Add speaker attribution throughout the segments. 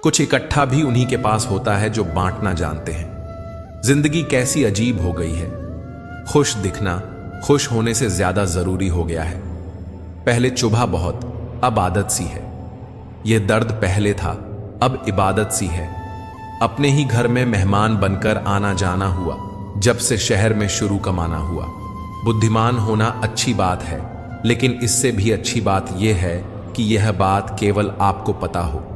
Speaker 1: कुछ इकट्ठा भी उन्हीं के पास होता है जो बांटना जानते हैं। जिंदगी कैसी अजीब हो गई है। खुश दिखना खुश होने से ज्यादा जरूरी हो गया है। पहले चुभा बहुत, अब आदत सी है। यह दर्द पहले था, अब इबादत सी है। अपने ही घर में मेहमान बनकर आना जाना हुआ, जब से शहर में शुरू कमाना हुआ। बुद्धिमान होना अच्छी बात है, लेकिन इससे भी अच्छी बात यह है कि यह बात केवल आपको पता हो।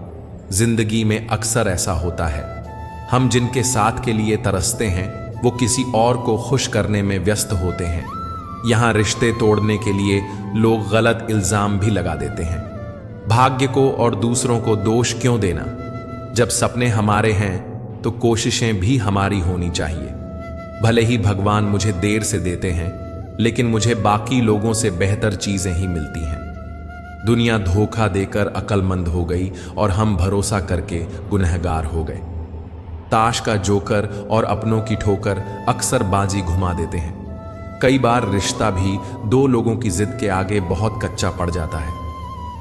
Speaker 1: जिंदगी में अक्सर ऐसा होता है, हम जिनके साथ के लिए तरसते हैं वो किसी और को खुश करने में व्यस्त होते हैं। यहाँ रिश्ते तोड़ने के लिए लोग गलत इल्जाम भी लगा देते हैं। भाग्य को और दूसरों को दोष क्यों देना? जब सपने हमारे हैं तो कोशिशें भी हमारी होनी चाहिए। भले ही भगवान मुझे देर से देते हैं, लेकिन मुझे बाकी लोगों से बेहतर चीजें ही मिलती हैं। दुनिया धोखा देकर अक्लमंद हो गई और हम भरोसा करके गुनहगार हो गए। ताश का जोकर और अपनों की ठोकर अक्सर बाजी घुमा देते हैं। कई बार रिश्ता भी दो लोगों की जिद के आगे बहुत कच्चा पड़ जाता है।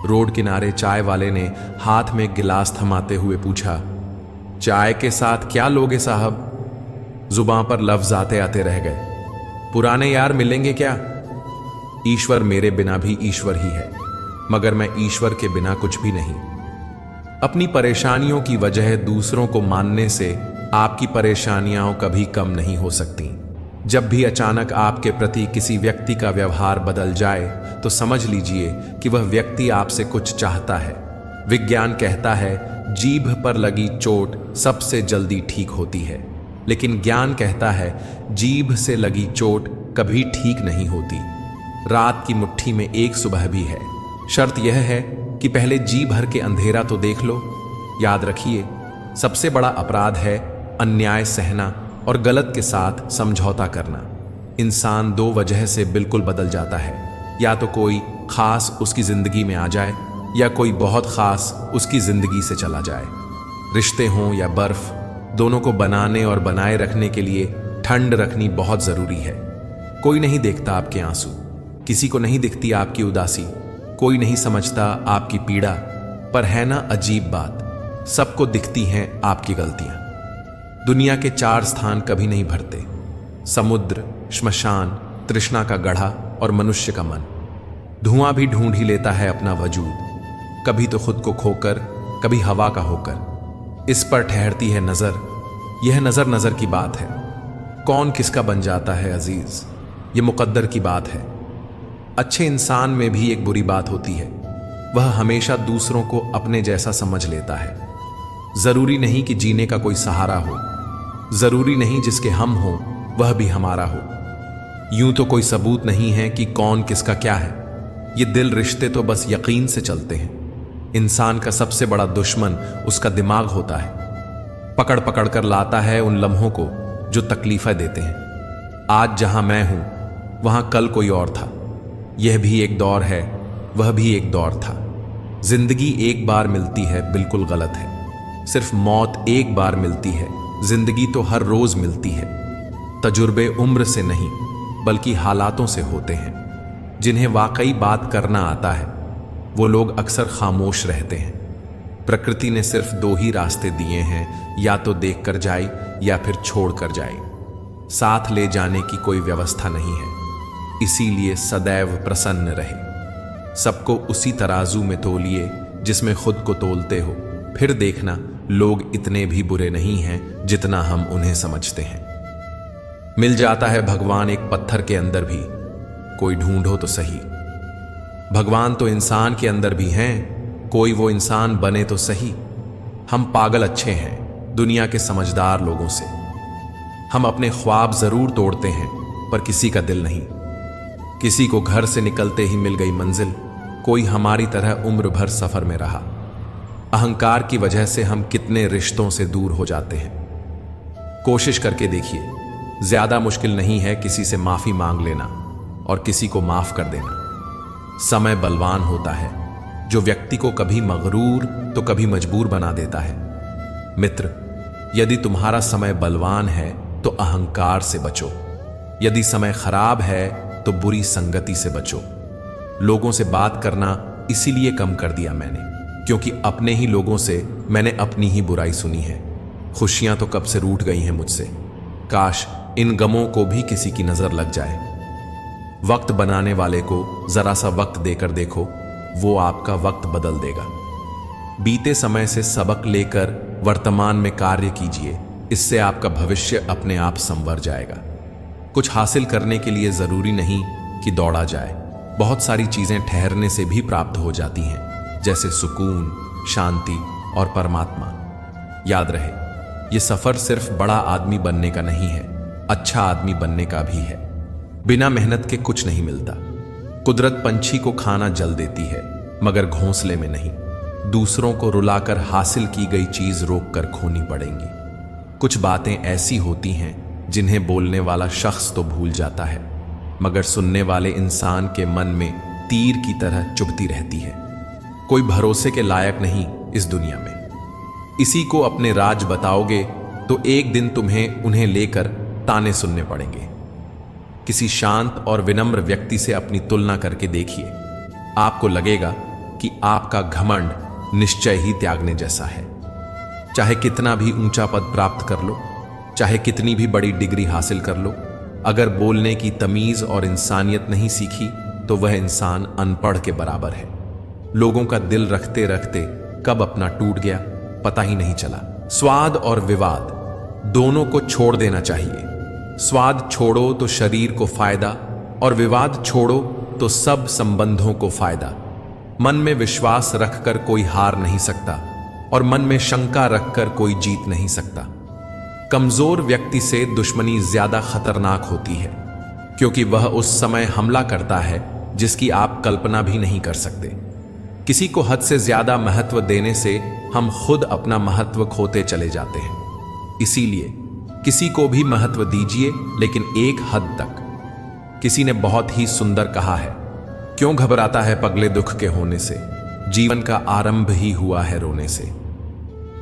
Speaker 1: रोड किनारे चाय वाले ने हाथ में गिलास थमाते हुए पूछा, चाय के साथ क्या लोगे साहब? जुबान पर लफ्ज आते आते रह गए। पुराने यार मिलेंगे क्या? ईश्वर मेरे बिना भी ईश्वर ही है, मगर मैं ईश्वर के बिना कुछ भी नहीं। अपनी परेशानियों की वजह दूसरों को मानने से आपकी परेशानियां कभी कम नहीं हो सकती। जब भी अचानक आपके प्रति किसी व्यक्ति का व्यवहार बदल जाए तो समझ लीजिए कि वह व्यक्ति आपसे कुछ चाहता है। विज्ञान कहता है जीभ पर लगी चोट सबसे जल्दी ठीक होती है, लेकिन ज्ञान कहता है जीभ से लगी चोट कभी ठीक नहीं होती। रात की मुट्ठी में एक सुबह भी है। शर्त यह है कि पहले जी भर के अंधेरा तो देख लो। याद रखिए, सबसे बड़ा अपराध है अन्याय सहना और गलत के साथ समझौता करना। इंसान दो वजह से बिल्कुल बदल जाता है, या तो कोई खास उसकी जिंदगी में आ जाए या कोई बहुत खास उसकी जिंदगी से चला जाए। रिश्ते हों या बर्फ, दोनों को बनाने और बनाए रखने के लिए ठंड रखनी बहुत जरूरी है। कोई नहीं देखता आपके आंसू, किसी को नहीं दिखती आपकी उदासी, कोई नहीं समझता आपकी पीड़ा, पर है ना अजीब बात, सबको दिखती हैं आपकी गलतियां। दुनिया के चार स्थान कभी नहीं भरते: समुद्र, श्मशान, तृष्णा का गढ़ा और मनुष्य का मन। धुआं भी ढूंढ ही लेता है अपना वजूद, कभी तो खुद को खोकर, कभी हवा का होकर। इस पर ठहरती है नजर। यह नजर नजर की बात है। कौन किसका बन जाता है अजीज, ये मुकद्दर की बात है। अच्छे इंसान में भी एक बुरी बात होती है, वह हमेशा दूसरों को अपने जैसा समझ लेता है। जरूरी नहीं कि जीने का कोई सहारा हो, जरूरी नहीं जिसके हम हो वह भी हमारा हो। यूं तो कोई सबूत नहीं है कि कौन किसका क्या है। ये दिल रिश्ते तो बस यकीन से चलते हैं। इंसान का सबसे बड़ा दुश्मन उसका दिमाग होता है। पकड़ पकड़ कर लाता है उन लम्हों को जो तकलीफें देते हैं। आज जहां मैं हूं वहां कल कोई और था। यह भी एक दौर है, वह भी एक दौर था। जिंदगी एक बार मिलती है, बिल्कुल गलत है। सिर्फ मौत एक बार मिलती है, जिंदगी तो हर रोज मिलती है। तजुर्बे उम्र से नहीं बल्कि हालातों से होते हैं। जिन्हें वाकई बात करना आता है वो लोग अक्सर खामोश रहते हैं। प्रकृति ने सिर्फ दो ही रास्ते दिए हैं, या तो देख कर जाए या फिर छोड़ कर जाए। साथ ले जाने की कोई व्यवस्था नहीं है, इसीलिए सदैव प्रसन्न रहे। सबको उसी तराजू में तोलिए जिसमें खुद को तोलते हो, फिर देखना लोग इतने भी बुरे नहीं हैं जितना हम उन्हें समझते हैं। मिल जाता है भगवान एक पत्थर के अंदर भी, कोई ढूंढो तो सही। भगवान तो इंसान के अंदर भी हैं, कोई वो इंसान बने तो सही। हम पागल अच्छे हैं दुनिया के समझदार लोगों से। हम अपने ख्वाब जरूर तोड़ते हैं पर किसी का दिल नहीं। किसी को घर से निकलते ही मिल गई मंजिल, कोई हमारी तरह उम्र भर सफर में रहा। अहंकार की वजह से हम कितने रिश्तों से दूर हो जाते हैं। कोशिश करके देखिए, ज्यादा मुश्किल नहीं है किसी से माफी मांग लेना और किसी को माफ कर देना। समय बलवान होता है जो व्यक्ति को कभी मगरूर तो कभी मजबूर बना देता है। मित्र, यदि तुम्हारा समय बलवान है तो अहंकार से बचो, यदि समय खराब है तो बुरी संगति से बचो। लोगों से बात करना इसीलिए कम कर दिया मैंने, क्योंकि अपने ही लोगों से मैंने अपनी ही बुराई सुनी है। खुशियां तो कब से रूठ गई हैं मुझसे। काश इन गमों को भी किसी की नजर लग जाए। वक्त बनाने वाले को जरा सा वक्त देकर देखो, वो आपका वक्त बदल देगा। बीते समय से सबक लेकर वर्तमान में कार्य कीजिए, इससे आपका भविष्य अपने आप संवर जाएगा। कुछ हासिल करने के लिए जरूरी नहीं कि दौड़ा जाए। बहुत सारी चीजें ठहरने से भी प्राप्त हो जाती हैं, जैसे सुकून, शांति और परमात्मा। याद रहे, ये सफर सिर्फ बड़ा आदमी बनने का नहीं है, अच्छा आदमी बनने का भी है। बिना मेहनत के कुछ नहीं मिलता। कुदरत पंछी को खाना जल देती है, मगर घोंसले में नहीं। दूसरों को रुलाकर हासिल की गई चीज रोककर खोनी पड़ेंगी। कुछ बातें ऐसी होती हैं जिन्हें बोलने वाला शख्स तो भूल जाता है, मगर सुनने वाले इंसान के मन में तीर की तरह चुभती रहती है। कोई भरोसे के लायक नहीं इस दुनिया में। इसी को अपने राज बताओगे तो एक दिन तुम्हें उन्हें लेकर ताने सुनने पड़ेंगे। किसी शांत और विनम्र व्यक्ति से अपनी तुलना करके देखिए, आपको लगेगा कि आपका घमंड निश्चय ही त्यागने जैसा है। चाहे कितना भी ऊंचा पद प्राप्त कर लो, चाहे कितनी भी बड़ी डिग्री हासिल कर लो, अगर बोलने की तमीज और इंसानियत नहीं सीखी तो वह इंसान अनपढ़ के बराबर है। लोगों का दिल रखते रखते कब अपना टूट गया पता ही नहीं चला। स्वाद और विवाद दोनों को छोड़ देना चाहिए। स्वाद छोड़ो तो शरीर को फायदा, और विवाद छोड़ो तो सब संबंधों को फायदा। मन में विश्वास रखकर कोई हार नहीं सकता, और मन में शंका रखकर कोई जीत नहीं सकता। कमजोर व्यक्ति से दुश्मनी ज्यादा खतरनाक होती है, क्योंकि वह उस समय हमला करता है जिसकी आप कल्पना भी नहीं कर सकते। किसी को हद से ज्यादा महत्व देने से हम खुद अपना महत्व खोते चले जाते हैं। इसीलिए किसी को भी महत्व दीजिए, लेकिन एक हद तक। किसी ने बहुत ही सुंदर कहा है, क्यों घबराता है पगले दुख के होने से, जीवन का आरंभ ही हुआ है रोने से।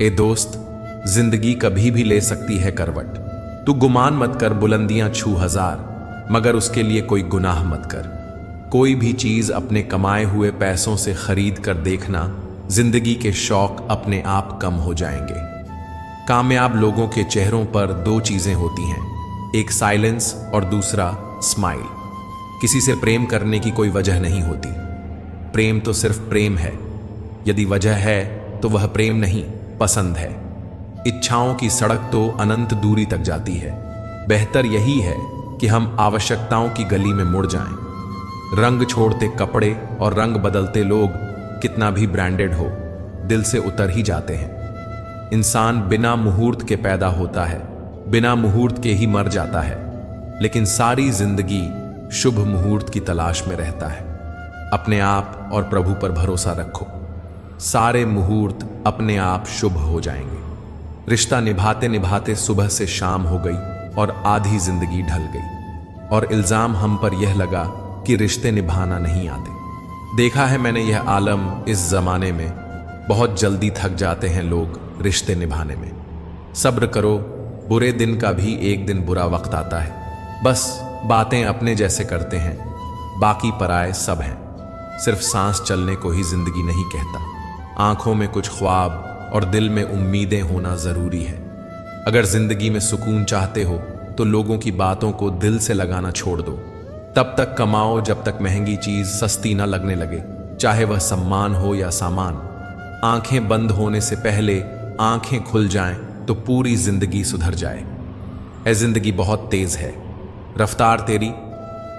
Speaker 1: ए दोस्त, जिंदगी कभी भी ले सकती है करवट। तू गुमान मत कर बुलंदियां छू हजार, मगर उसके लिए कोई गुनाह मत कर। कोई भी चीज अपने कमाए हुए पैसों से खरीद कर देखना, जिंदगी के शौक अपने आप कम हो जाएंगे। कामयाब लोगों के चेहरों पर दो चीजें होती हैं, एक साइलेंस और दूसरा स्माइल। किसी से प्रेम करने की कोई वजह नहीं होती। प्रेम तो सिर्फ प्रेम है। यदि वजह है तो वह प्रेम नहीं, पसंद है। इच्छाओं की सड़क तो अनंत दूरी तक जाती है। बेहतर यही है कि हम आवश्यकताओं की गली में मुड़ जाएं। रंग छोड़ते कपड़े और रंग बदलते लोग कितना भी ब्रांडेड हो, दिल से उतर ही जाते हैं। इंसान बिना मुहूर्त के पैदा होता है, बिना मुहूर्त के ही मर जाता है, लेकिन सारी जिंदगी शुभ मुहूर्त की तलाश में रहता है। अपने आप और प्रभु पर भरोसा रखो, सारे मुहूर्त अपने आप शुभ हो जाएंगे। रिश्ता निभाते निभाते सुबह से शाम हो गई और आधी जिंदगी ढल गई, और इल्जाम हम पर यह लगा कि रिश्ते निभाना नहीं आते। देखा है मैंने यह आलम इस जमाने में, बहुत जल्दी थक जाते हैं लोग रिश्ते निभाने में। सब्र करो, बुरे दिन का भी एक दिन बुरा वक्त आता है। बस बातें अपने जैसे करते हैं, बाकी पराए सब हैं। सिर्फ सांस चलने को ही जिंदगी नहीं कहता। आंखों में कुछ ख्वाब और दिल में उम्मीदें होना जरूरी है। अगर जिंदगी में सुकून चाहते हो तो लोगों की बातों को दिल से लगाना छोड़ दो। तब तक कमाओ जब तक महंगी चीज सस्ती न लगने लगे, चाहे वह सम्मान हो या सामान। आंखें बंद होने से पहले आंखें खुल जाएं तो पूरी जिंदगी सुधर जाए। ऐ जिंदगी बहुत तेज है, रफ्तार तेरी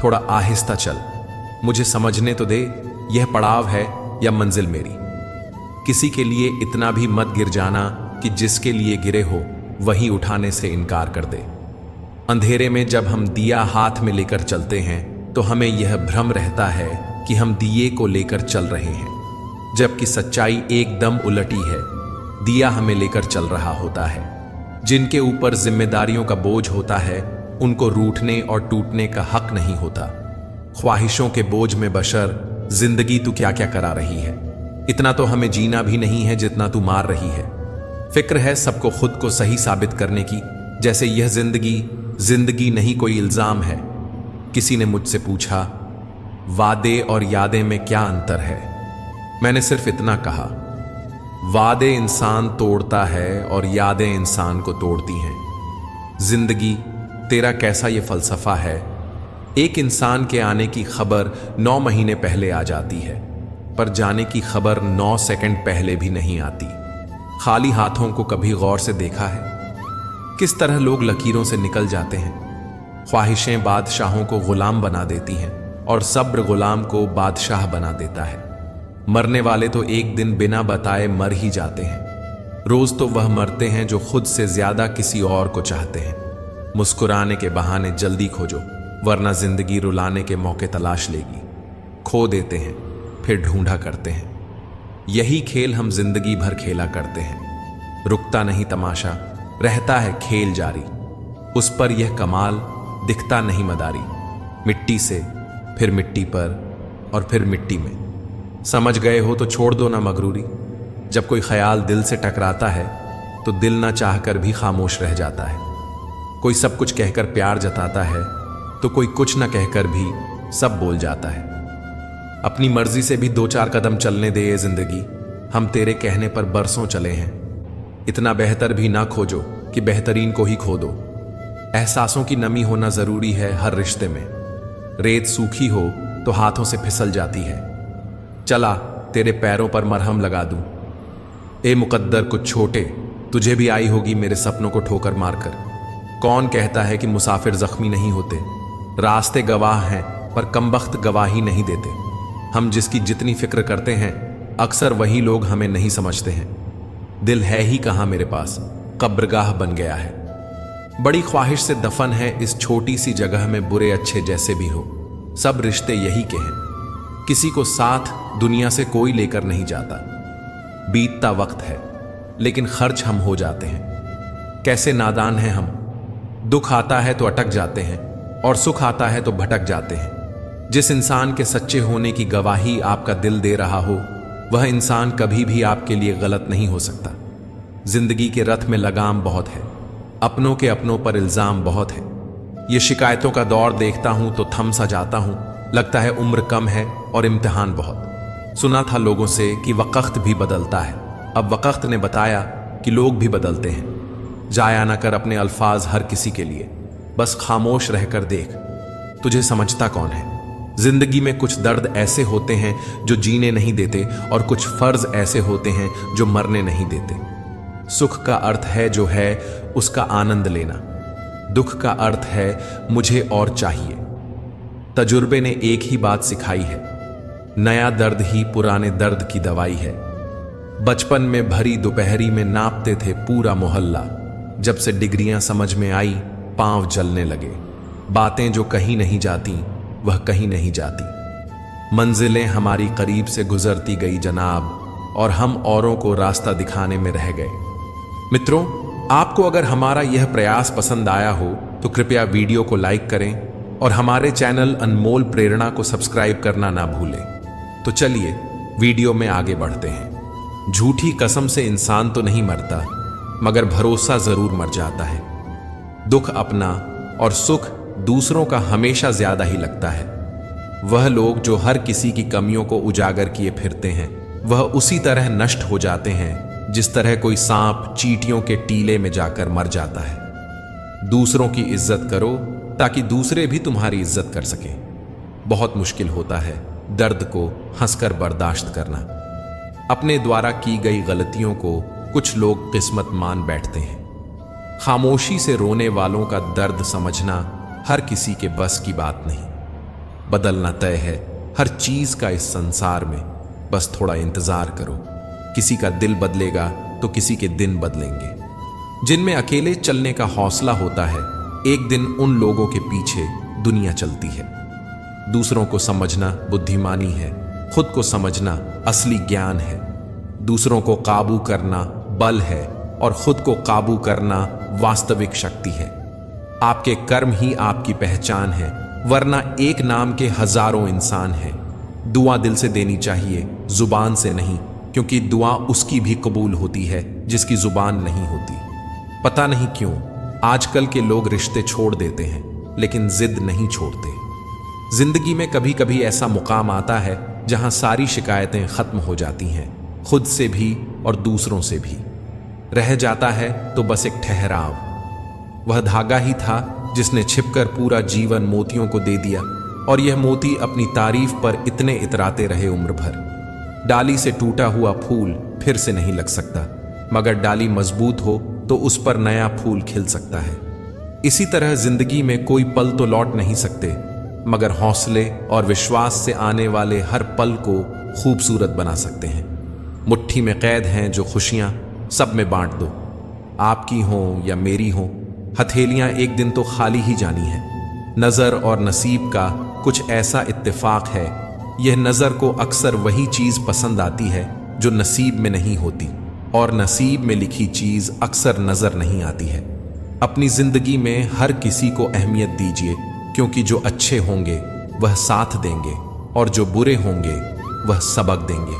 Speaker 1: थोड़ा आहिस्ता चल। मुझे समझने तो दे, यह पड़ाव है या मंजिल मेरी। किसी के लिए इतना भी मत गिर जाना कि जिसके लिए गिरे हो वही उठाने से इनकार कर दे। अंधेरे में जब हम दिया हाथ में लेकर चलते हैं तो हमें यह भ्रम रहता है कि हम दिए को लेकर चल रहे हैं, जबकि सच्चाई एकदम उलटी है। दिया हमें लेकर चल रहा होता है। जिनके ऊपर जिम्मेदारियों का बोझ होता है उनको रूठने और टूटने का हक नहीं होता। ख्वाहिशों के बोझ में बशर जिंदगी तू क्या क्या करा रही है। इतना तो हमें जीना भी नहीं है जितना तू मार रही है। फिक्र है सबको खुद को सही साबित करने की, जैसे यह जिंदगी नहीं कोई इल्जाम है। किसी ने मुझसे पूछा, वादे और यादें में क्या अंतर है? मैंने सिर्फ इतना कहा, वादे इंसान तोड़ता है और यादें इंसान को तोड़ती हैं। जिंदगी तेरा कैसा ये फलसफा है। एक इंसान के आने की खबर 9 महीने पहले आ जाती है, पर जाने की खबर 9 सेकंड पहले भी नहीं आती। खाली हाथों को कभी गौर से देखा है? किस तरह लोग लकीरों से निकल जाते हैं। ख्वाहिशें बादशाहों को गुलाम बना देती हैं और सब्र गुलाम को बादशाह बना देता है। मरने वाले तो एक दिन बिना बताए मर ही जाते हैं। रोज तो वह मरते हैं जो खुद से ज्यादा किसी और को चाहते हैं। मुस्कुराने के बहाने जल्दी खोजो, वरना जिंदगी रुलाने के मौके तलाश लेगी। खो देते हैं फिर ढूंढा करते हैं। यही खेल हम जिंदगी भर खेला करते हैं। रुकता नहीं तमाशा, रहता है खेल जारी। उस पर यह कमाल दिखता नहीं मदारी। मिट्टी से फिर मिट्टी पर और फिर मिट्टी में। समझ गए हो तो छोड़ दो ना मगरूरी। जब कोई ख्याल दिल से टकराता है तो दिल ना चाहकर भी खामोश रह जाता है। कोई सब कुछ कहकर प्यार जताता है तो कोई कुछ न कहकर भी सब बोल जाता है। अपनी मर्जी से भी 2-4 कदम चलने दे ये जिंदगी। हम तेरे कहने पर बरसों चले हैं। इतना बेहतर भी ना खोजो कि बेहतरीन को ही खो दो। एहसासों की नमी होना जरूरी है हर रिश्ते में। रेत सूखी हो तो हाथों से फिसल जाती है। चला तेरे पैरों पर मरहम लगा दूं। ए मुकद्दर कुछ छोटे, तुझे भी आई होगी मेरे सपनों को ठोकर मारकर। कौन कहता है कि मुसाफिर जख्मी नहीं होते। रास्ते गवाह हैं पर कमबख्त गवाही नहीं देते। हम जिसकी जितनी फिक्र करते हैं अक्सर वही लोग हमें नहीं समझते हैं। दिल है ही कहां मेरे पास, कब्रगाह बन गया है। बड़ी ख्वाहिश से दफन है इस छोटी सी जगह में बुरे अच्छे जैसे भी हो। सब रिश्ते यही के हैं। किसी को साथ दुनिया से कोई लेकर नहीं जाता। बीतता वक्त है लेकिन खर्च हम हो जाते हैं। कैसे नादान हैं हम। दुख आता है तो अटक जाते हैं और सुख आता है तो भटक जाते हैं। जिस इंसान के सच्चे होने की गवाही आपका दिल दे रहा हो वह इंसान कभी भी आपके लिए गलत नहीं हो सकता। जिंदगी के रथ में लगाम बहुत है, अपनों के अपनों पर इल्जाम बहुत है। ये शिकायतों का दौर देखता हूं तो थम सा जाता हूं। लगता है उम्र कम है और इम्तिहान बहुत। सुना था लोगों से कि वक्त भी बदलता है। अब वक्त ने बताया कि लोग भी बदलते हैं। जाया ना कर अपने अल्फाज हर किसी के लिए। बस खामोश रहकर देख, तुझे समझता कौन है। जिंदगी में कुछ दर्द ऐसे होते हैं जो जीने नहीं देते और कुछ फर्ज ऐसे होते हैं जो मरने नहीं देते। सुख का अर्थ है जो है उसका आनंद लेना। दुख का अर्थ है मुझे और चाहिए। तजुर्बे ने एक ही बात सिखाई है, नया दर्द ही पुराने दर्द की दवाई है। बचपन में भरी दोपहरी में नापते थे पूरा मोहल्ला। जब से डिग्रियां समझ में आई पांव जलने लगे। बातें जो कहीं नहीं जाती वह कहीं नहीं जाती। मंजिलें हमारी करीब से गुजरती गई जनाब और हम औरों को रास्ता दिखाने में रह गए। मित्रों, आपको अगर हमारा यह प्रयास पसंद आया हो तो कृपया वीडियो को लाइक करें और हमारे चैनल अनमोल प्रेरणा को सब्सक्राइब करना ना भूलें। तो चलिए वीडियो में आगे बढ़ते हैं। झूठी कसम से इंसान तो नहीं मरता, मगर भरोसा जरूर मर जाता है। दुख अपना और सुख दूसरों का हमेशा ज्यादा ही लगता है। वह लोग जो हर किसी की कमियों को उजागर किए फिरते हैं वह उसी तरह नष्ट हो जाते हैं जिस तरह कोई सांप चींटियों के टीले में जाकर मर जाता है। दूसरों की इज्जत करो ताकि दूसरे भी तुम्हारी इज्जत कर सकें। बहुत मुश्किल होता है दर्द को हंसकर बर्दाश्त करना। अपने द्वारा की गई गलतियों को कुछ लोग किस्मत मान बैठते हैं। खामोशी से रोने वालों का दर्द समझना हर किसी के बस की बात नहीं। बदलना तय है हर चीज का इस संसार में, बस थोड़ा इंतजार करो। किसी का दिल बदलेगा तो किसी के दिन बदलेंगे। जिनमें अकेले चलने का हौसला होता है एक दिन उन लोगों के पीछे दुनिया चलती है। दूसरों को समझना बुद्धिमानी है, खुद को समझना असली ज्ञान है। दूसरों को काबू करना बल है और खुद को काबू करना वास्तविक शक्ति है। आपके कर्म ही आपकी पहचान है, वरना एक नाम के हजारों इंसान हैं। दुआ दिल से देनी चाहिए, जुबान से नहीं, क्योंकि दुआ उसकी भी कबूल होती है जिसकी जुबान नहीं होती। पता नहीं क्यों आजकल के लोग रिश्ते छोड़ देते हैं लेकिन जिद नहीं छोड़ते। जिंदगी में कभी कभी ऐसा मुकाम आता है जहां सारी शिकायतें खत्म हो जाती हैं खुद से भी और दूसरों से भी। रह जाता है तो बस एक ठहराव। वह धागा ही था जिसने छिपकर पूरा जीवन मोतियों को दे दिया, और यह मोती अपनी तारीफ पर इतने इतराते रहे उम्र भर। डाली से टूटा हुआ फूल फिर से नहीं लग सकता, मगर डाली मजबूत हो तो उस पर नया फूल खिल सकता है। इसी तरह जिंदगी में कोई पल तो लौट नहीं सकते, मगर हौसले और विश्वास से आने वाले हर पल को खूबसूरत बना सकते हैं। मुट्ठी में कैद हैं जो खुशियां, सब में बांट दो। आपकी हों या मेरी हों, हथेलियां एक दिन तो खाली ही जानी है। नज़र और नसीब का कुछ ऐसा इत्तेफाक है, यह नज़र को अक्सर वही चीज़ पसंद आती है जो नसीब में नहीं होती, और नसीब में लिखी चीज़ अक्सर नज़र नहीं आती है। अपनी ज़िंदगी में हर किसी को अहमियत दीजिए, क्योंकि जो अच्छे होंगे वह साथ देंगे और जो बुरे होंगे वह सबक देंगे।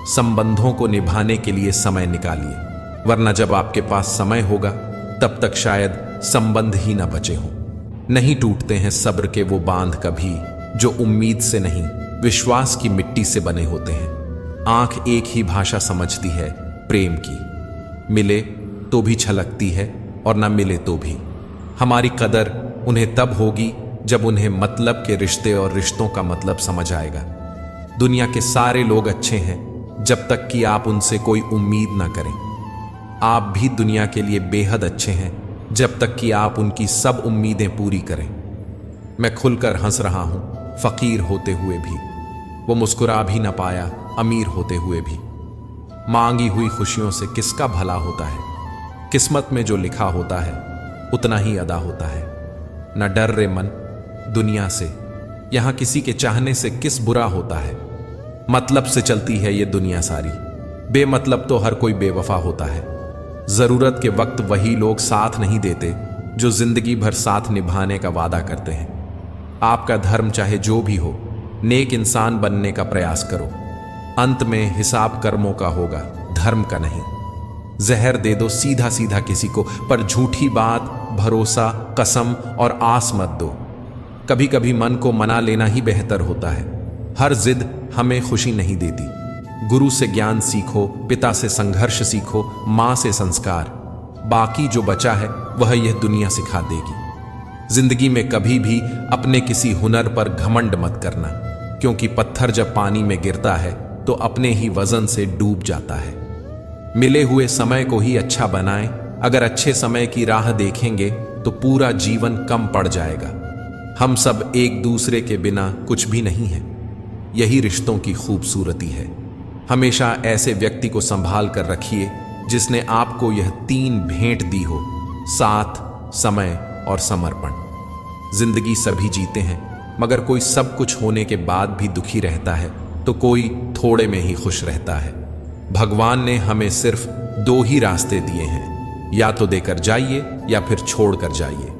Speaker 1: संबंधों को निभाने के लिए समय निकालिए, वरना जब आपके पास समय होगा तब तक शायद संबंध ही ना बचे हों। नहीं टूटते हैं सब्र के वो बांध कभी, जो उम्मीद से नहीं विश्वास की मिट्टी से बने होते हैं। आंख एक ही भाषा समझती है, प्रेम की। मिले तो भी छलकती है और ना मिले तो भी। हमारी कदर उन्हें तब होगी जब उन्हें मतलब के रिश्ते और रिश्तों का मतलब समझ आएगा। दुनिया के सारे लोग अच्छे हैं जब तक कि आप उनसे कोई उम्मीद ना करें। आप भी दुनिया के लिए बेहद अच्छे हैं जब तक कि आप उनकी सब उम्मीदें पूरी करें। मैं खुलकर हंस रहा हूं, फकीर होते हुए भी। वो मुस्कुरा भी ना पाया, अमीर होते हुए भी। मांगी हुई खुशियों से किसका भला होता है? किस्मत में जो लिखा होता है उतना ही अदा होता है। न डर रे मन दुनिया से, यहां किसी के चाहने से किस बुरा होता है। मतलब से चलती है ये दुनिया सारी, बेमतलब तो हर कोई बेवफा होता है। जरूरत के वक्त वही लोग साथ नहीं देते जो जिंदगी भर साथ निभाने का वादा करते हैं। आपका धर्म चाहे जो भी हो, नेक इंसान बनने का प्रयास करो। अंत में हिसाब कर्मों का होगा, धर्म का नहीं। जहर दे दो सीधा सीधा किसी को, पर झूठी बात, भरोसा, कसम और आस मत दो। कभी कभी मन को मना लेना ही बेहतर होता है। हर जिद हमें खुशी नहीं देती। गुरु से ज्ञान सीखो, पिता से संघर्ष सीखो, मां से संस्कार। बाकी जो बचा है वह यह दुनिया सिखा देगी। जिंदगी में कभी भी अपने किसी हुनर पर घमंड मत करना, क्योंकि पत्थर जब पानी में गिरता है तो अपने ही वजन से डूब जाता है। मिले हुए समय को ही अच्छा बनाएं। अगर अच्छे समय की राह देखेंगे तो पूरा जीवन कम पड़ जाएगा। हम सब एक दूसरे के बिना कुछ भी नहीं है। यही रिश्तों की खूबसूरती है। हमेशा ऐसे व्यक्ति को संभाल कर रखिए जिसने आपको यह 3 भेंट दी हो: साथ, समय और समर्पण। जिंदगी सभी जीते हैं, मगर कोई सब कुछ होने के बाद भी दुखी रहता है तो कोई थोड़े में ही खुश रहता है। भगवान ने हमें सिर्फ 2 ही रास्ते दिए हैं, या तो देकर जाइए या फिर छोड़ कर जाइए।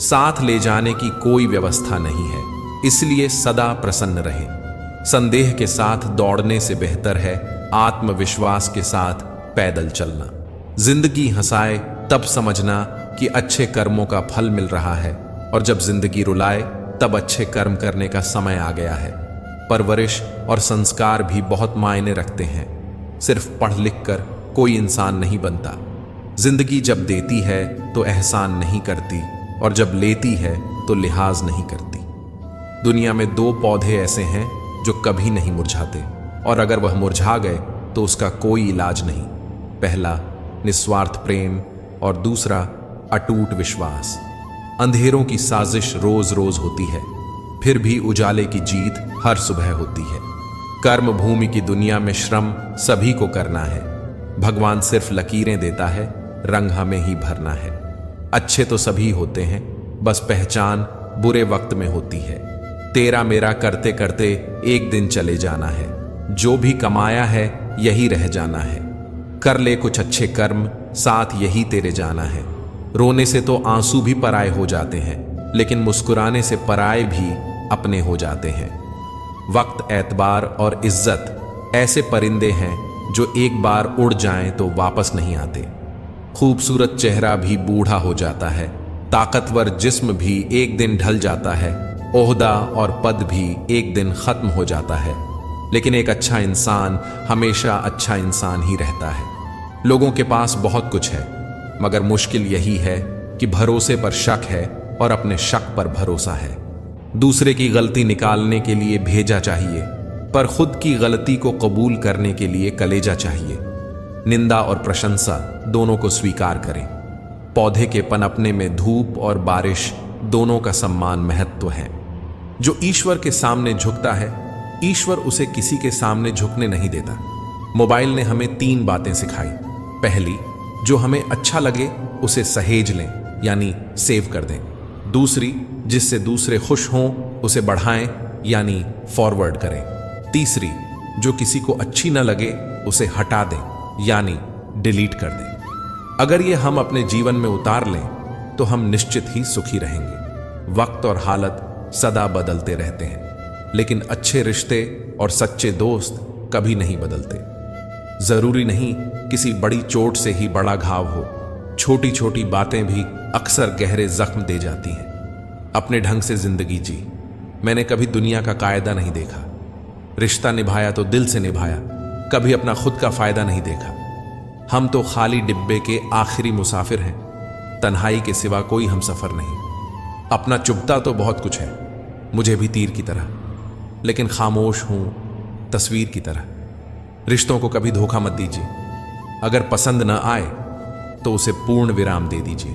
Speaker 1: साथ ले जाने की कोई व्यवस्था नहीं है, इसलिए सदा प्रसन्न रहें। संदेह के साथ दौड़ने से बेहतर है आत्मविश्वास के साथ पैदल चलना। जिंदगी हंसाए तब समझना कि अच्छे कर्मों का फल मिल रहा है, और जब जिंदगी रुलाए तब अच्छे कर्म करने का समय आ गया है। परवरिश और संस्कार भी बहुत मायने रखते हैं। सिर्फ पढ़ लिख कर कोई इंसान नहीं बनता। जिंदगी जब देती है तो एहसान नहीं करती, और जब लेती है तो लिहाज नहीं करती। दुनिया में 2 पौधे ऐसे हैं जो कभी नहीं मुरझाते, और अगर वह मुरझा गए तो उसका कोई इलाज नहीं। पहला निस्वार्थ प्रेम, और दूसरा अटूट विश्वास। अंधेरों की साजिश रोज रोज होती है, फिर भी उजाले की जीत हर सुबह होती है। कर्म भूमि की दुनिया में श्रम सभी को करना है। भगवान सिर्फ लकीरें देता है, रंग हमें ही भरना है। अच्छे तो सभी होते हैं, बस पहचान बुरे वक्त में होती है। तेरा मेरा करते करते एक दिन चले जाना है। जो भी कमाया है यही रह जाना है। कर ले कुछ अच्छे कर्म, साथ यही तेरे जाना है। रोने से तो आंसू भी पराए हो जाते हैं, लेकिन मुस्कुराने से पराए भी अपने हो जाते हैं। वक्त, एतबार और इज्जत ऐसे परिंदे हैं जो एक बार उड़ जाएं तो वापस नहीं आते। खूबसूरत चेहरा भी बूढ़ा हो जाता है, ताकतवर जिस्म भी एक दिन ढल जाता है, ओहदा और पद भी एक दिन खत्म हो जाता है। लेकिन एक अच्छा इंसान हमेशा अच्छा इंसान ही रहता है। लोगों के पास बहुत कुछ है, मगर मुश्किल यही है कि भरोसे पर शक है और अपने शक पर भरोसा है। दूसरे की गलती निकालने के लिए भेजा चाहिए, पर खुद की गलती को कबूल करने के लिए कलेजा चाहिए। निंदा और प्रशंसा दोनों को स्वीकार करें। पौधे के पनपने में धूप और बारिश दोनों का सम्मान महत्व है। जो ईश्वर के सामने झुकता है, ईश्वर उसे किसी के सामने झुकने नहीं देता। मोबाइल ने हमें 3 बातें सिखाई। पहली, जो हमें अच्छा लगे उसे सहेज लें, यानी सेव कर दें। दूसरी, जिससे दूसरे खुश हों उसे बढ़ाएं, यानी फॉरवर्ड करें। तीसरी, जो किसी को अच्छी न लगे उसे हटा दें, यानी डिलीट कर दें। अगर ये हम अपने जीवन में उतार लें तो हम निश्चित ही सुखी रहेंगे। वक्त और हालत सदा बदलते रहते हैं, लेकिन अच्छे रिश्ते और सच्चे दोस्त कभी नहीं बदलते। जरूरी नहीं किसी बड़ी चोट से ही बड़ा घाव हो, छोटी छोटी बातें भी अक्सर गहरे जख्म दे जाती हैं। अपने ढंग से जिंदगी जी। मैंने कभी दुनिया का कायदा नहीं देखा। रिश्ता निभाया तो दिल से निभाया, कभी अपना खुद का फायदा नहीं देखा। हम तो खाली डिब्बे के आखिरी मुसाफिर हैं, तन्हाई के सिवा कोई हम सफर नहीं। अपना चुभता तो बहुत कुछ है, मुझे भी तीर की तरह, लेकिन खामोश हूं तस्वीर की तरह। रिश्तों को कभी धोखा मत दीजिए। अगर पसंद न आए तो उसे पूर्ण विराम दे दीजिए।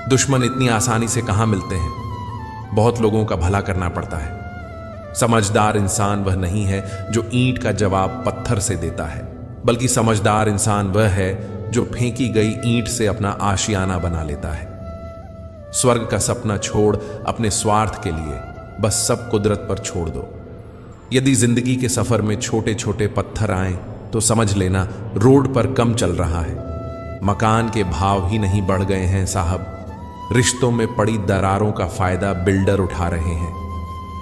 Speaker 1: दुश्मन इतनी आसानी से कहां मिलते हैं, बहुत लोगों का भला करना पड़ता है। समझदार इंसान वह नहीं है जो ईंट का जवाब पत्थर से देता है, बल्कि समझदार इंसान वह है जो फेंकी गई ईंट से अपना आशियाना बना लेता है। स्वर्ग का सपना छोड़ अपने स्वार्थ के लिए बस सब कुदरत पर छोड़ दो। यदि जिंदगी के सफर में छोटे छोटे पत्थर आए तो समझ लेना रोड पर कम चल रहा है। मकान के भाव ही नहीं बढ़ गए हैं साहब, रिश्तों में पड़ी दरारों का फायदा बिल्डर उठा रहे हैं।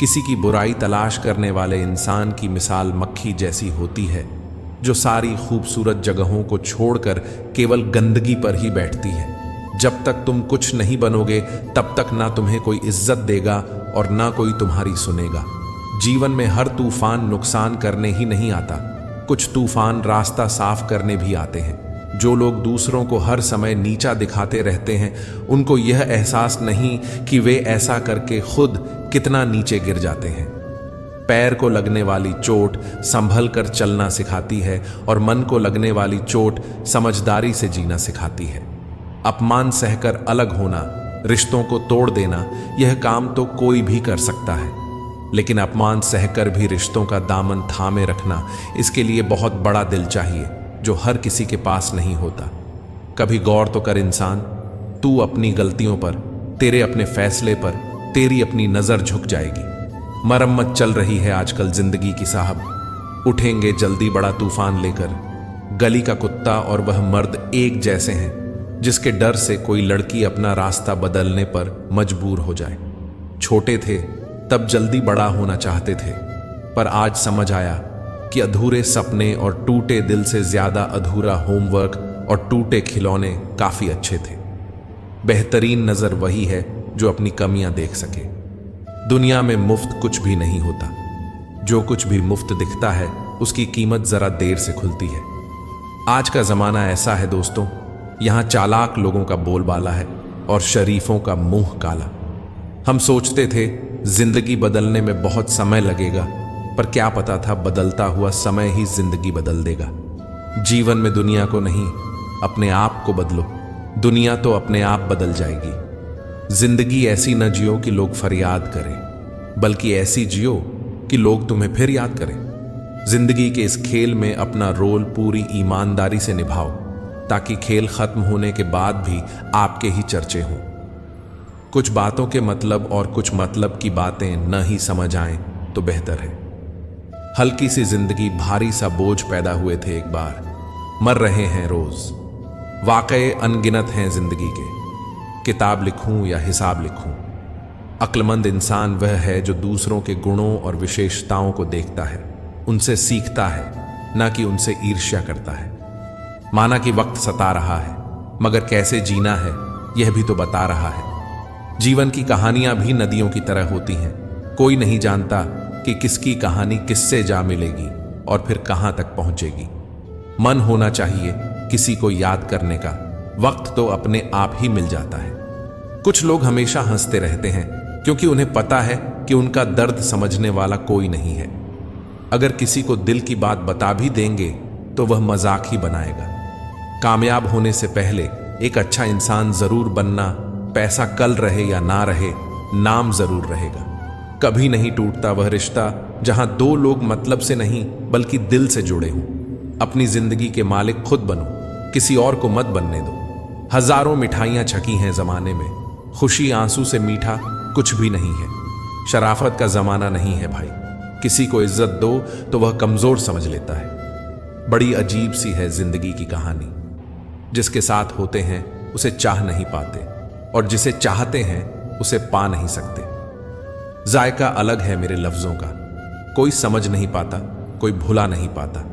Speaker 1: किसी की बुराई तलाश करने वाले इंसान की मिसाल मक्खी जैसी होती है, जो सारी खूबसूरत जगहों को छोड़कर केवल गंदगी पर ही बैठती है। जब तक तुम कुछ नहीं बनोगे तब तक ना तुम्हें कोई इज्जत देगा और ना कोई तुम्हारी सुनेगा। जीवन में हर तूफान नुकसान करने ही नहीं आता, कुछ तूफान रास्ता साफ करने भी आते हैं। जो लोग दूसरों को हर समय नीचा दिखाते रहते हैं, उनको यह एहसास नहीं कि वे ऐसा करके खुद कितना नीचे गिर जाते हैं। पैर को लगने वाली चोट संभल कर चलना सिखाती है और मन को लगने वाली चोट समझदारी से जीना सिखाती है। अपमान सहकर अलग होना, रिश्तों को तोड़ देना, यह काम तो कोई भी कर सकता है, लेकिन अपमान सहकर भी रिश्तों का दामन थामे रखना, इसके लिए बहुत बड़ा दिल चाहिए, जो हर किसी के पास नहीं होता। कभी गौर तो कर इंसान, तू अपनी गलतियों पर, तेरे अपने फैसले पर तेरी अपनी नजर झुक जाएगी। मरम्मत चल रही है आजकल जिंदगी की साहब, उठेंगे जल्दी बड़ा तूफान लेकर। गली का कुत्ता और वह मर्द एक जैसे हैं, जिसके डर से कोई लड़की अपना रास्ता बदलने पर मजबूर हो जाए। छोटे थे तब जल्दी बड़ा होना चाहते थे, पर आज समझ आया कि अधूरे सपने और टूटे दिल से ज्यादा अधूरा होमवर्क और टूटे खिलौने काफी अच्छे थे। बेहतरीन नजर वही है जो अपनी कमियां देख सके। दुनिया में मुफ्त कुछ भी नहीं होता। जो कुछ भी मुफ्त दिखता है उसकी कीमत जरा देर से खुलती है। आज का जमाना ऐसा है दोस्तों, यहां चालाक लोगों का बोलबाला है और शरीफों का मुंह काला। हम सोचते थे जिंदगी बदलने में बहुत समय लगेगा, पर क्या पता था बदलता हुआ समय ही जिंदगी बदल देगा। जीवन में दुनिया को नहीं, अपने आप को बदलो, दुनिया तो अपने आप बदल जाएगी। जिंदगी ऐसी न जियो कि लोग फरियाद करें, बल्कि ऐसी जियो कि लोग तुम्हें फिर याद करें। जिंदगी के इस खेल में अपना रोल पूरी ईमानदारी से निभाओ, ताकि खेल खत्म होने के बाद भी आपके ही चर्चे हों। कुछ बातों के मतलब और कुछ मतलब की बातें न ही समझ आएं तो बेहतर है। हल्की सी जिंदगी भारी सा बोझ पैदा हुए थे एक बार, मर रहे हैं रोज। वाकये अनगिनत हैं जिंदगी के, किताब लिखूं या हिसाब लिखूं। अक्लमंद इंसान वह है जो दूसरों के गुणों और विशेषताओं को देखता है, उनसे सीखता है, ना कि उनसे ईर्ष्या करता है। माना कि वक्त सता रहा है, मगर कैसे जीना है यह भी तो बता रहा है। जीवन की कहानियां भी नदियों की तरह होती हैं, कोई नहीं जानता कि किसकी कहानी किससे जा मिलेगी और फिर कहां तक पहुंचेगी। मन होना चाहिए किसी को याद करने का, वक्त तो अपने आप ही मिल जाता है। कुछ लोग हमेशा हंसते रहते हैं क्योंकि उन्हें पता है कि उनका दर्द समझने वाला कोई नहीं है। अगर किसी को दिल की बात बता भी देंगे तो वह मजाक ही बनाएगा। कामयाब होने से पहले एक अच्छा इंसान जरूर बनना, पैसा कल रहे या ना रहे, नाम जरूर रहेगा। कभी नहीं टूटता वह रिश्ता जहां दो लोग मतलब से नहीं बल्कि दिल से जुड़े हों। अपनी जिंदगी के मालिक खुद बनो, किसी और को मत बनने दो। हजारों मिठाइयां छकी हैं जमाने में, खुशी आंसू से मीठा कुछ भी नहीं है। शराफत का जमाना नहीं है भाई, किसी को इज्जत दो तो वह कमजोर समझ लेता है। बड़ी अजीब सी है जिंदगी की कहानी। जिसके साथ होते हैं उसे चाह नहीं पाते और जिसे चाहते हैं उसे पा नहीं सकते। जायका अलग है मेरे लफ्जों का, कोई समझ नहीं पाता, कोई भुला नहीं पाता।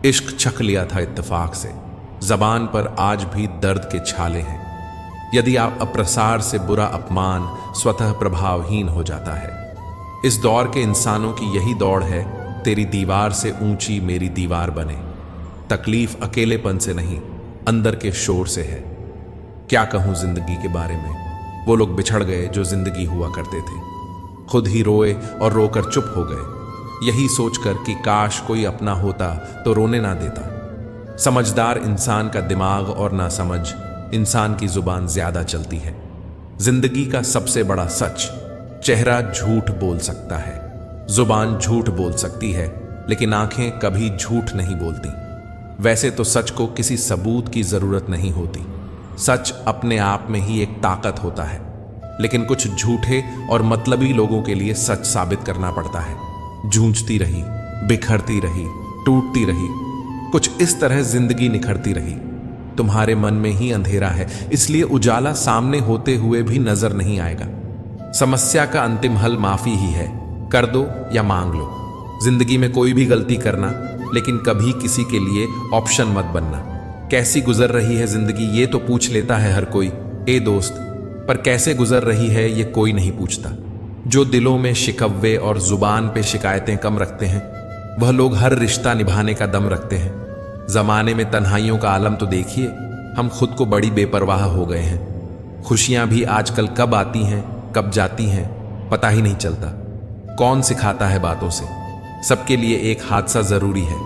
Speaker 1: इश्क छक लिया था इत्तेफाक से, जबान पर आज भी दर्द के छाले हैं। यदि आप अप्रसार से बुरा अपमान स्वतः प्रभावहीन हो जाता है। इस दौर के इंसानों की यही दौड़ है, तेरी दीवार से ऊंची मेरी दीवार बने। तकलीफ अकेलेपन से नहीं, अंदर के शोर से है। क्या कहूं जिंदगी के बारे में, वो लोग बिछड़ गए जो जिंदगी हुआ करते थे। खुद ही रोए और रोकर चुप हो गए, यही सोचकर कि काश कोई अपना होता तो रोने ना देता। समझदार इंसान का दिमाग और ना समझ इंसान की जुबान ज्यादा चलती है। जिंदगी का सबसे बड़ा सच, चेहरा झूठ बोल सकता है, जुबान झूठ बोल सकती है, लेकिन आंखें कभी झूठ नहीं बोलती। वैसे तो सच को किसी सबूत की जरूरत नहीं होती, सच अपने आप में ही एक ताकत होता है। लेकिन कुछ झूठे और मतलबी लोगों के लिए सच साबित करना पड़ता है। जूझती रही, बिखरती रही, टूटती रही, कुछ इस तरह जिंदगी निखरती रही। तुम्हारे मन में ही अंधेरा है, इसलिए उजाला सामने होते हुए भी नजर नहीं आएगा। समस्या का अंतिम हल माफी ही है, कर दो या मांग लो। जिंदगी में कोई भी गलती करना, लेकिन कभी किसी के लिए ऑप्शन मत बनना। कैसी गुजर रही है जिंदगी ये तो पूछ लेता है हर कोई, ए दोस्त, पर कैसे गुजर रही है ये कोई नहीं पूछता। जो दिलों में शिकवे और जुबान पे शिकायतें कम रखते हैं, वह लोग हर रिश्ता निभाने का दम रखते हैं। जमाने में तन्हाइयों का आलम तो देखिए, हम खुद को बड़ी बेपरवाह हो गए हैं। खुशियां भी आजकल कब आती हैं कब जाती हैं पता ही नहीं चलता। कौन सिखाता है बातों से, सबके लिए एक हादसा जरूरी है।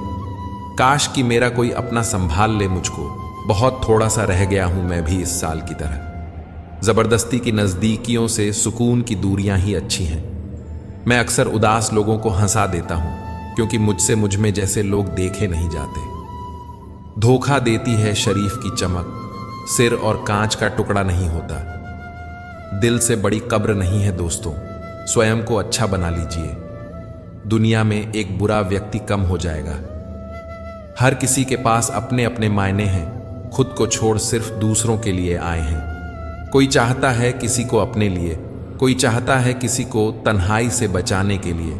Speaker 1: काश कि मेरा कोई अपना संभाल ले मुझको, बहुत थोड़ा सा रह गया हूं मैं भी इस साल की तरह। जबरदस्ती की नजदीकियों से सुकून की दूरियां ही अच्छी हैं। मैं अक्सर उदास लोगों को हंसा देता हूं क्योंकि मुझसे मुझ में जैसे लोग देखे नहीं जाते। धोखा देती है शरीफ की चमक, सिर और कांच का टुकड़ा नहीं होता। दिल से बड़ी कब्र नहीं है दोस्तों, स्वयं को अच्छा बना लीजिए। दुनिया में एक बुरा व्यक्ति कम हो जाएगा। हर किसी के पास अपने अपने मायने हैं, खुद को छोड़ सिर्फ दूसरों के लिए आए हैं। कोई चाहता है किसी को अपने लिए, कोई चाहता है किसी को तन्हाई से बचाने के लिए।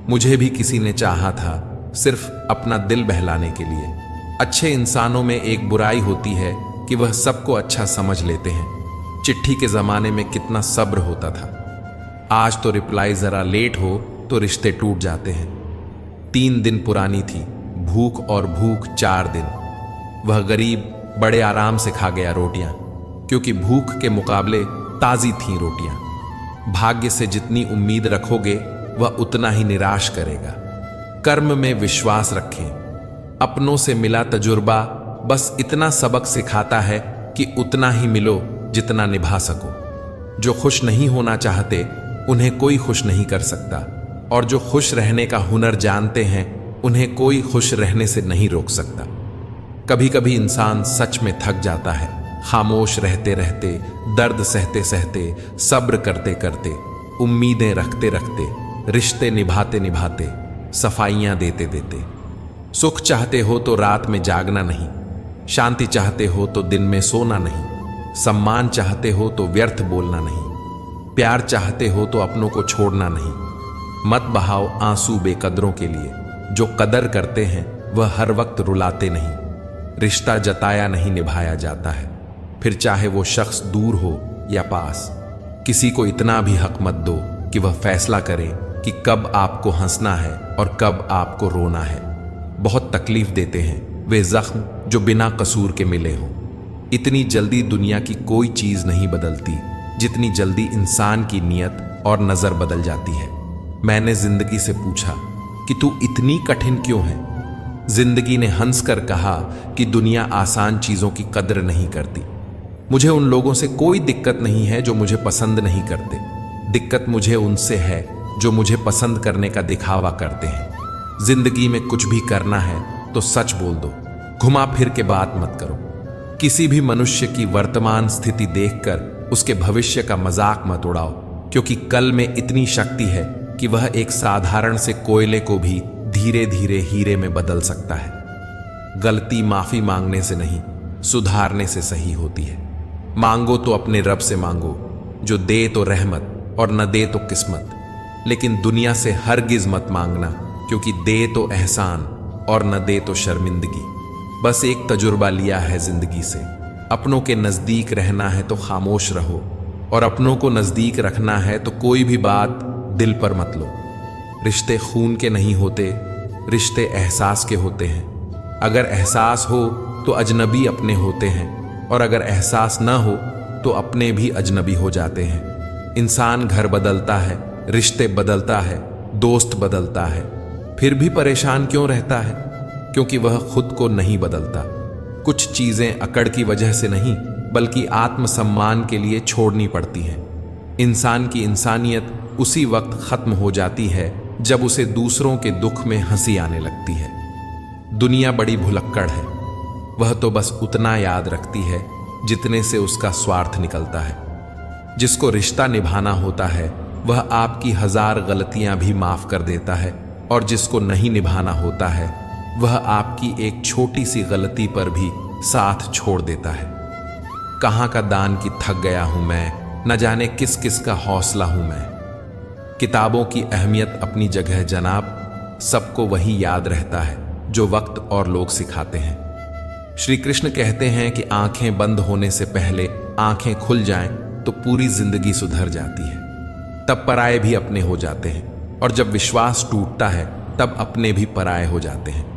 Speaker 1: मुझे भी किसी ने चाहा था, सिर्फ अपना दिल बहलाने के लिए। अच्छे इंसानों में एक बुराई होती है कि वह सबको अच्छा समझ लेते हैं। चिट्ठी के जमाने में कितना सब्र होता था, आज तो रिप्लाई जरा लेट हो तो रिश्ते टूट जाते हैं। 3 दिन पुरानी थी, भूख और भूख 4 दिन। वह गरीब बड़े आराम से खा गया रोटियां, क्योंकि भूख के मुकाबले ताजी थीं रोटियां। भाग्य से जितनी उम्मीद रखोगे वह उतना ही निराश करेगा। कर्म में विश्वास रखें। अपनों से मिला तजुर्बा बस इतना सबक सिखाता है कि उतना ही मिलो जितना निभा सको। जो खुश नहीं होना चाहते उन्हें कोई खुश नहीं कर सकता, और जो खुश रहने का हुनर जानते हैं उन्हें कोई खुश रहने से नहीं रोक सकता। कभी कभी इंसान सच में थक जाता है, खामोश रहते रहते, दर्द सहते सहते, सब्र करते करते, उम्मीदें रखते रखते, रिश्ते निभाते निभाते, सफाइयां देते देते। सुख चाहते हो तो रात में जागना नहीं, शांति चाहते हो तो दिन में सोना नहीं, सम्मान चाहते हो तो व्यर्थ बोलना नहीं, प्यार चाहते हो तो अपनों को छोड़ना नहीं। मत बहाओ आंसू बेकदरों के लिए, जो कदर करते हैं वह हर वक्त रुलाते नहीं। रिश्ता जताया नहीं निभाया जाता है, फिर चाहे वो शख्स दूर हो या पास। किसी को इतना भी हक मत दो कि वह फैसला करे कि कब आपको हंसना है और कब आपको रोना है। बहुत तकलीफ देते हैं वे जख्म जो बिना कसूर के मिले हों। इतनी जल्दी दुनिया की कोई चीज नहीं बदलती जितनी जल्दी इंसान की नीयत और नजर बदल जाती है। मैंने जिंदगी से पूछा कि तू इतनी कठिन क्यों है? जिंदगी ने हंसकर कहा कि दुनिया आसान चीजों की कद्र नहीं करती। मुझे उन लोगों से कोई दिक्कत नहीं है जो मुझे पसंद नहीं करते। दिक्कत मुझे उनसे है जो मुझे पसंद करने का दिखावा करते हैं। जिंदगी में कुछ भी करना है तो सच बोल दो, घुमा फिर के बात मत करो। किसी भी मनुष्य की वर्तमान स्थिति देखकर उसके भविष्य का मजाक मत उड़ाओ, क्योंकि कल में इतनी शक्ति है कि वह एक साधारण से कोयले को भी धीरे धीरे हीरे में बदल सकता है। गलती माफी मांगने से नहीं, सुधारने से सही होती है। मांगो तो अपने रब से मांगो, जो दे तो रहमत और न दे तो किस्मत। लेकिन दुनिया से हरगिज मत मांगना, क्योंकि दे तो एहसान और न दे तो शर्मिंदगी। बस एक तजुर्बा लिया है जिंदगी से, अपनों के नजदीक रहना है तो खामोश रहो, और अपनों को नजदीक रखना है तो कोई भी बात दिल पर मत लो। रिश्ते खून के नहीं होते, रिश्ते एहसास के होते हैं। अगर एहसास हो तो अजनबी अपने होते हैं, और अगर एहसास न हो तो अपने भी अजनबी हो जाते हैं। इंसान घर बदलता है, रिश्ते बदलता है, दोस्त बदलता है, फिर भी परेशान क्यों रहता है? क्योंकि वह खुद को नहीं बदलता। कुछ चीजें अकड़ की वजह से नहीं, बल्कि आत्मसम्मान के लिए छोड़नी पड़ती हैं। इंसान की इंसानियत उसी वक्त खत्म हो जाती है जब उसे दूसरों के दुख में हंसी आने लगती है। दुनिया बड़ी भुलक्कड़ है, वह तो बस उतना याद रखती है जितने से उसका स्वार्थ निकलता है। जिसको रिश्ता निभाना होता है वह आपकी 1000 गलतियां भी माफ कर देता है, और जिसको नहीं निभाना होता है वह आपकी एक छोटी सी गलती पर भी साथ छोड़ देता है। कहाँ का दान की थक गया हूं मैं, न जाने किस किस का हौसला हूं मैं। किताबों की अहमियत अपनी जगह जनाब, सबको वही याद रहता है जो वक्त और लोग सिखाते हैं। श्री कृष्ण कहते हैं कि आंखें बंद होने से पहले आंखें खुल जाएं तो पूरी जिंदगी सुधर जाती है। तब पराये भी अपने हो जाते हैं, और जब विश्वास टूटता है तब अपने भी पराये हो जाते हैं।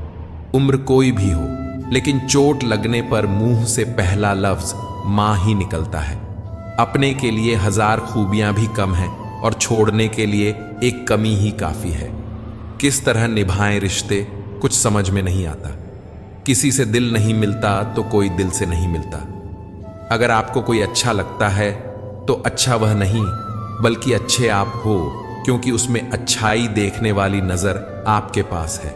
Speaker 1: उम्र कोई भी हो, लेकिन चोट लगने पर मुंह से पहला लफ्ज मां ही निकलता है। अपने के लिए 1000 खूबियां भी कम हैं, और छोड़ने के लिए एक कमी ही काफी है। किस तरह निभाएं रिश्ते कुछ समझ में नहीं आता। किसी से दिल नहीं मिलता तो कोई दिल से नहीं मिलता। अगर आपको कोई अच्छा लगता है तो अच्छा वह नहीं, बल्कि अच्छे आप हो, क्योंकि उसमें अच्छाई देखने वाली नजर आपके पास है।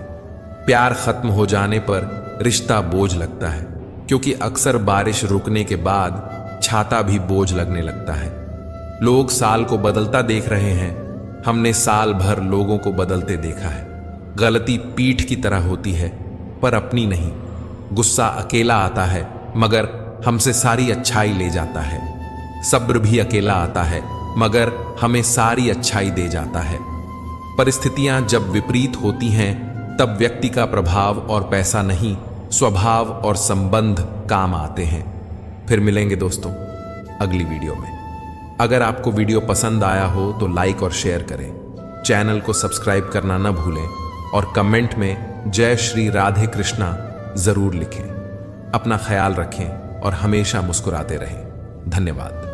Speaker 1: प्यार खत्म हो जाने पर रिश्ता बोझ लगता है, क्योंकि अक्सर बारिश रुकने के बाद छाता भी बोझ लगने लगता है। लोग साल को बदलता देख रहे हैं, हमने साल भर लोगों को बदलते देखा है। गलती पीठ की तरह होती है, पर अपनी नहीं। गुस्सा अकेला आता है, मगर हमसे सारी अच्छाई ले जाता है। सब्र भी अकेला आता है, मगर हमें सारी अच्छाई दे जाता है। परिस्थितियां जब विपरीत होती हैं तब व्यक्ति का प्रभाव और पैसा नहीं, स्वभाव और संबंध काम आते हैं। फिर मिलेंगे दोस्तों अगली वीडियो में। अगर आपको वीडियो पसंद आया हो तो लाइक और शेयर करें, चैनल को सब्सक्राइब करना न भूलें, और कमेंट में जय श्री राधे कृष्णा जरूर लिखें। अपना ख्याल रखें और हमेशा मुस्कुराते रहें। धन्यवाद।